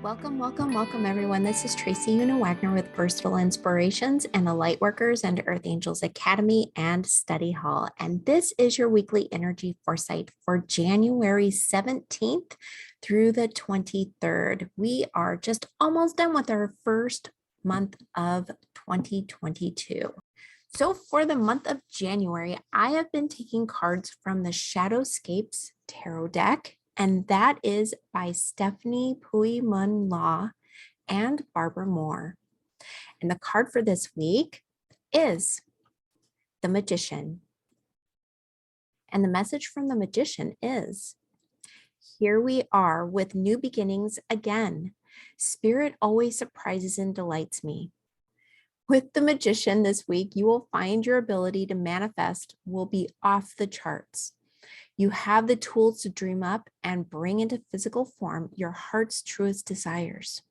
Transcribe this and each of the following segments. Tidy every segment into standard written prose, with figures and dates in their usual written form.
Welcome, everyone. This is Tracy Una Wagner with Versatile Inspirations and the Lightworkers and Earth Angels Academy and Study Hall. And this is your weekly energy foresight for January 17th through the 23rd. We are just almost done with our first month of 2022. So for the month of January, I have been taking cards from the Shadowscapes tarot deck, and that is by Stephanie Pui-Mun Law and Barbara Moore. And the card for this week is the Magician. And the message from the Magician is, here we are with new beginnings again. Spirit always surprises and delights me. With the Magician this week, you will find your ability to manifest will be off the charts. You have the tools to dream up and bring into physical form your heart's truest desires.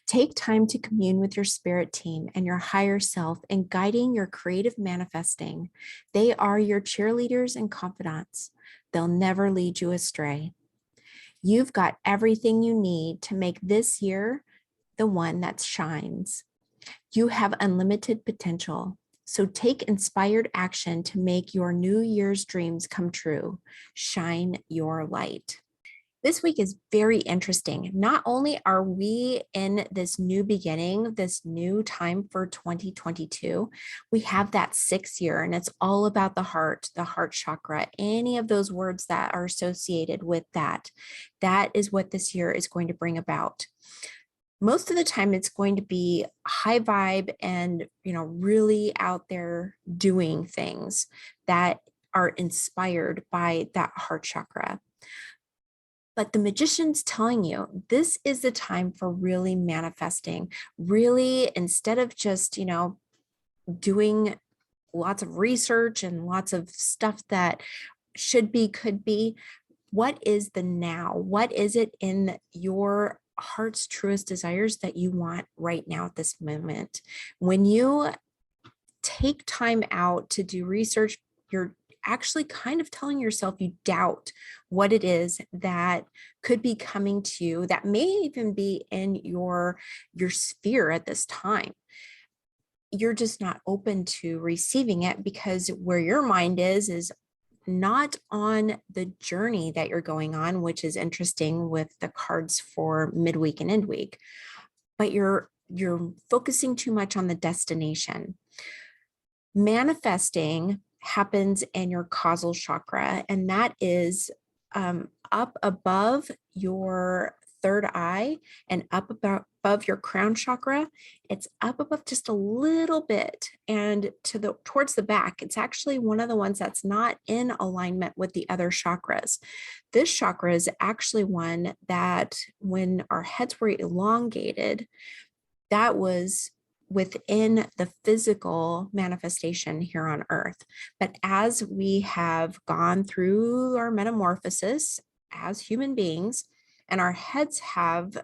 Take time to commune with your spirit team and your higher self in guiding your creative manifesting. They are your cheerleaders and confidants. They'll never lead you astray. You've got everything you need to make this year the one that shines. You have unlimited potential. So take inspired action to make your New Year's dreams come true. Shine your light. This week is very interesting. Not only are we in this new beginning, this new time for 2022, we have that 6th year, and it's all about the heart chakra, any of those words that are associated with that. That is what this year is going to bring about. Most of the time it's going to be high vibe and, really out there doing things that are inspired by that heart chakra. But the Magician's telling you, this is the time for really manifesting, really, instead of just, doing lots of research and lots of stuff that should be, could be, what is the now? What is it in your heart's truest desires that you want right now at this moment? When you take time out to do research, you're actually kind of telling yourself you doubt what it is that could be coming to you, that may even be in your sphere at this time. You're just not open to receiving it because where your mind is not on the journey that you're going on, which is interesting with the cards for midweek and end week, but you're focusing too much on the destination. Manifesting happens in your causal chakra, and that is up above your third eye and up above your crown chakra. It's up above just a little bit, and towards the back. It's actually one of the ones that's not in alignment with the other chakras. This chakra is actually one that when our heads were elongated, that was within the physical manifestation here on earth. But as we have gone through our metamorphosis as human beings, and our heads have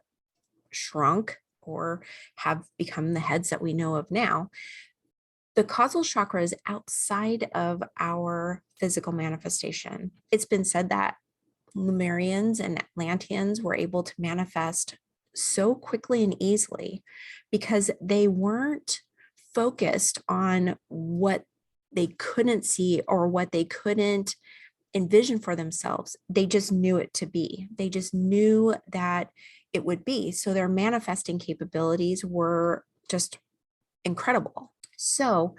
shrunk or have become the heads that we know of now, the causal chakra is outside of our physical manifestation. It's been said that Lemurians and Atlanteans were able to manifest so quickly and easily because they weren't focused on what they couldn't see or what they couldn't envision for themselves. They just knew it to be. They just knew that it would be. So their manifesting capabilities were just incredible. So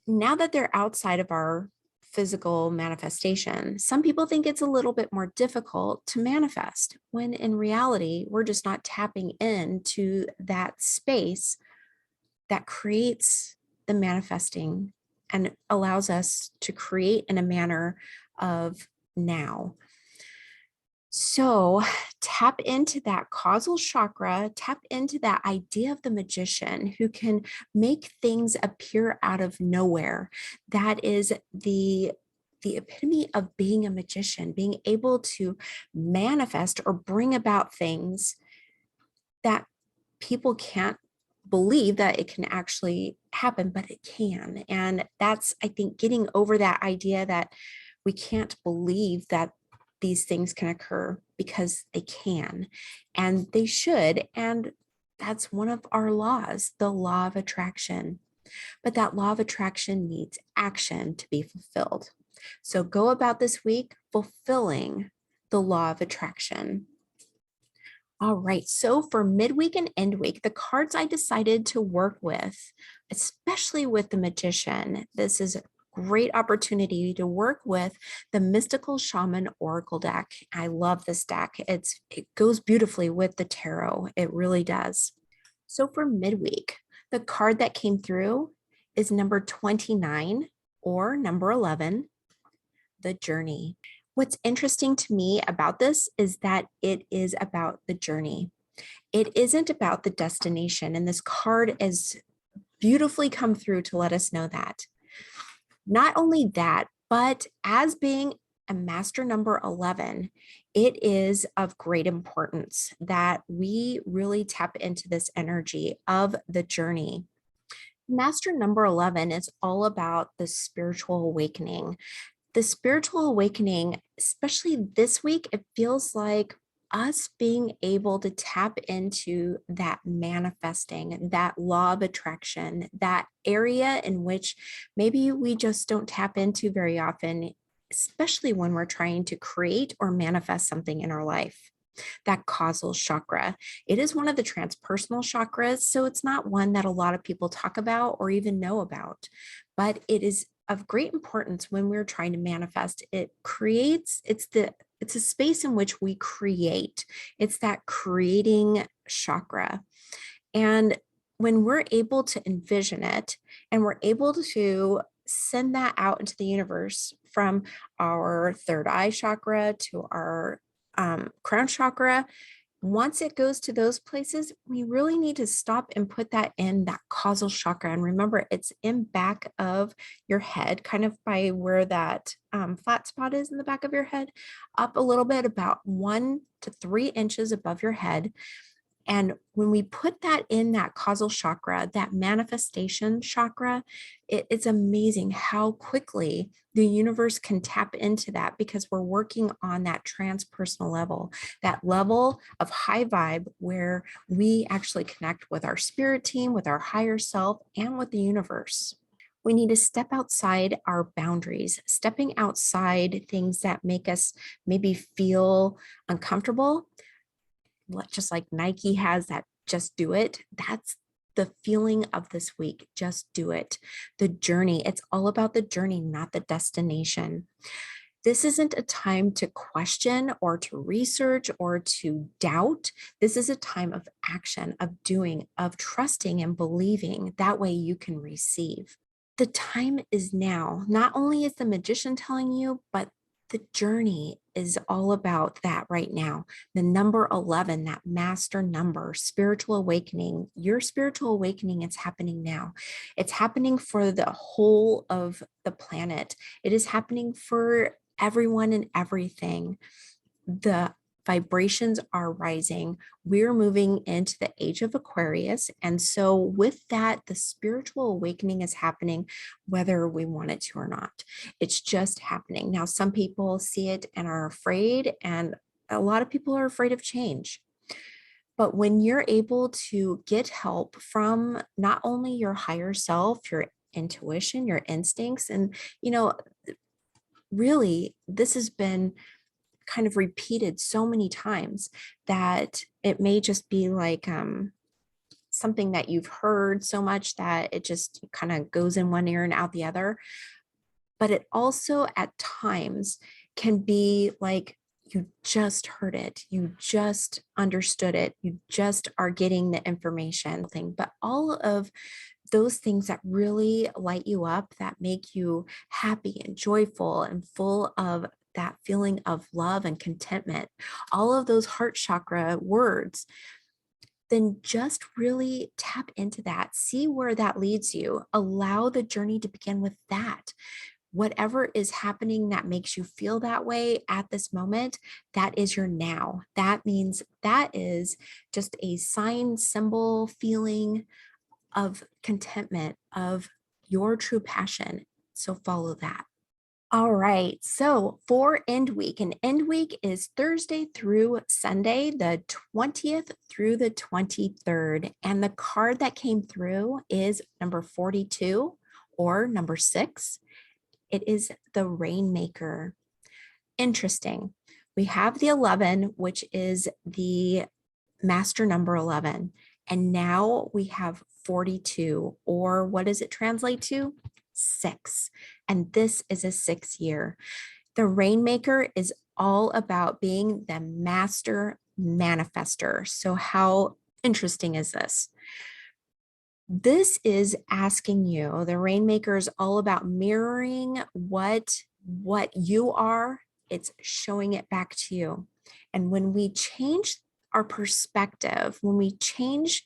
now that they're outside of our physical manifestation, some people think it's a little bit more difficult to manifest, when in reality, we're just not tapping into that space that creates the manifesting and allows us to create in a manner of now. So tap into that causal chakra, tap into that idea of the Magician who can make things appear out of nowhere. That is the epitome of being a magician, being able to manifest or bring about things that people can't believe that it can actually happen, but it can. And that's, I think, getting over that idea that we can't believe that these things can occur because they can and they should. And that's one of our laws, the law of attraction. But that law of attraction needs action to be fulfilled. So go about this week fulfilling the law of attraction. All right, so for midweek and end week, the cards I decided to work with, especially with the Magician, this is a great opportunity to work with the Mystical Shaman Oracle deck. I love this deck. It goes beautifully with the tarot. It really does. So for midweek, the card that came through is number 29 or number 11, the journey. What's interesting to me about this is that it is about the journey. It isn't about the destination. And this card is beautifully come through to let us know that. Not only that, but as being a master number 11, it is of great importance that we really tap into this energy of the journey. Master number 11 is all about the spiritual awakening. The spiritual awakening, especially this week, it feels like us being able to tap into that manifesting, that law of attraction, that area in which maybe we just don't tap into very often, especially when we're trying to create or manifest something in our life. That causal chakra. It is one of the transpersonal chakras, so it's not one that a lot of people talk about or even know about, but it is of great importance when we're trying to manifest. It's a space in which we create. It's that creating chakra. And when we're able to envision it and we're able to send that out into the universe from our third eye chakra to our crown chakra, once it goes to those places, we really need to stop and put that in that causal chakra. And remember, it's in back of your head, kind of by where that flat spot is in the back of your head, up a little bit, about 1 to 3 inches above your head. And when we put that in that causal chakra, that manifestation chakra, it's amazing how quickly the universe can tap into that because we're working on that transpersonal level, that level of high vibe where we actually connect with our spirit team, with our higher self, and with the universe. We need to step outside our boundaries, stepping outside things that make us maybe feel uncomfortable, just like Nike has that just do it. That's the feeling of this week. Just do it. The journey. It's all about the journey, not the destination. This isn't a time to question or to research or to doubt. This is a time of action, of doing, of trusting and believing. That way you can receive. The time is now. Not only is the magician telling you, but the journey is all about that right now. The number 11, that master number, spiritual awakening, your spiritual awakening is happening now. It's happening for the whole of the planet. It is happening for everyone and everything. The vibrations are rising. We're moving into the age of Aquarius. And so with that, the spiritual awakening is happening, whether we want it to or not. It's just happening. Now, some people see it and are afraid, and a lot of people are afraid of change. But when you're able to get help from not only your higher self, your intuition, your instincts, and, really, this has been kind of repeated so many times that it may just be like something that you've heard so much that it just kind of goes in one ear and out the other. But it also at times can be like you just heard it, you just understood it, you just are getting the information thing. But all of those things that really light you up, that make you happy and joyful and full of that feeling of love and contentment, all of those heart chakra words, then just really tap into that. See where that leads you. Allow the journey to begin with that. Whatever is happening that makes you feel that way at this moment, that is your now. That means that is just a sign, symbol, feeling of contentment, of your true passion. So follow that. All right. So for end week, and end week is Thursday through Sunday, the 20th through the 23rd. And the card that came through is number 42 or number 6. It is the Rainmaker. Interesting. We have the 11, which is the master number 11. And now we have 42, or what does it translate to? 6. And this is a 6 year. The Rainmaker is all about being the master manifester. So, how interesting is this? This is asking you, the Rainmaker is all about mirroring what you are. It's showing it back to you. And when we change our perspective, when we change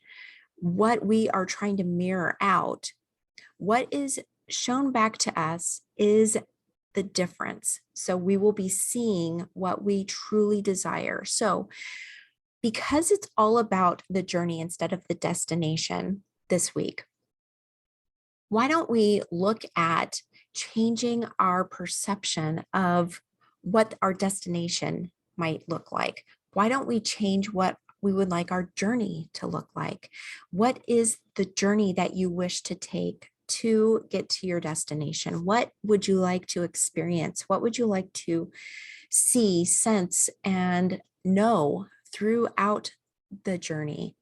what we are trying to mirror out, what is shown back to us is the difference. So we will be seeing what we truly desire. So because it's all about the journey instead of the destination this week, why don't we look at changing our perception of what our destination might look like? Why don't we change what we would like our journey to look like? What is the journey that you wish to take to get to your destination? What would you like to experience? What would you like to see, sense, and know throughout the journey?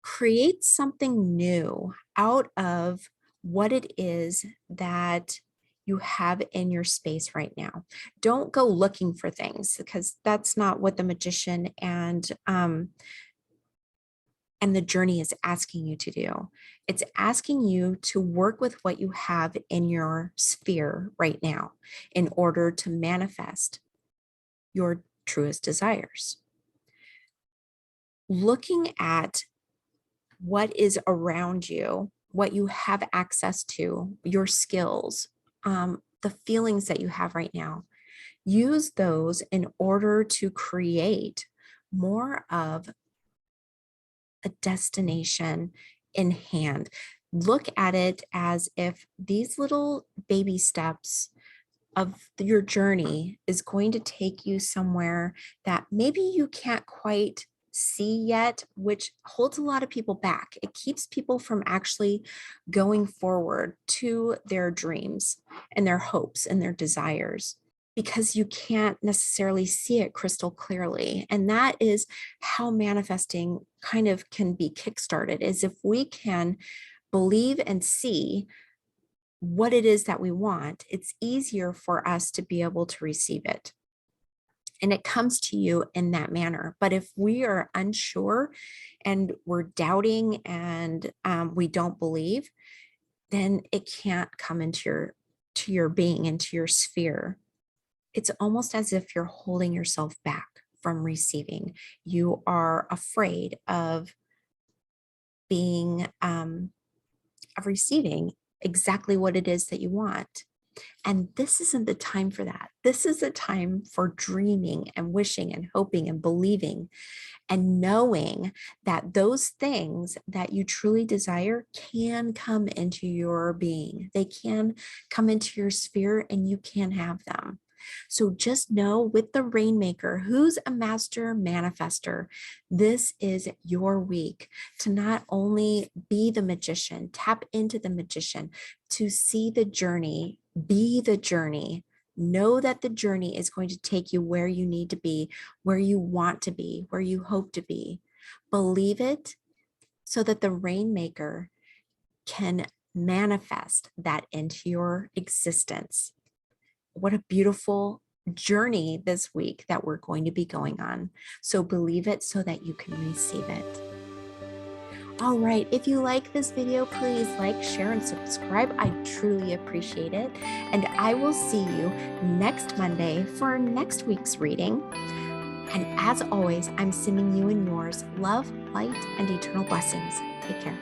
Create something new out of what it is that you have in your space right now. Don't go looking for things, because that's not what the magician and the journey is asking you to do. It's asking you to work with what you have in your sphere right now in order to manifest your truest desires. Looking at what is around you, what you have access to, your skills, the feelings that you have right now. Use those in order to create more of a destination in hand. Look at it as if these little baby steps of your journey is going to take you somewhere that maybe you can't quite see yet, which holds a lot of people back. It keeps people from actually going forward to their dreams and their hopes and their desires, because you can't necessarily see it crystal clearly. And that is how manifesting kind of can be kickstarted, is if we can believe and see what it is that we want, it's easier for us to be able to receive it. And it comes to you in that manner. But if we are unsure and we're doubting and we don't believe, then it can't come into your being, into your sphere. It's almost as if you're holding yourself back from receiving. You are afraid of being, of receiving exactly what it is that you want. And this isn't the time for that. This is a time for dreaming and wishing and hoping and believing and knowing that those things that you truly desire can come into your being. They can come into your sphere and you can have them. So just know, with the Rainmaker, who's a master manifester, this is your week to not only be the magician, tap into the magician, to see the journey, be the journey. Know that the journey is going to take you where you need to be, where you want to be, where you hope to be. Believe it so that the Rainmaker can manifest that into your existence. What a beautiful journey this week that we're going to be going on. So believe it so that you can receive it. All right, if you like this video, please like, share, and subscribe. I truly appreciate it. And I will see you next Monday for next week's reading. And as always, I'm sending you and yours love, light, and eternal blessings. Take care.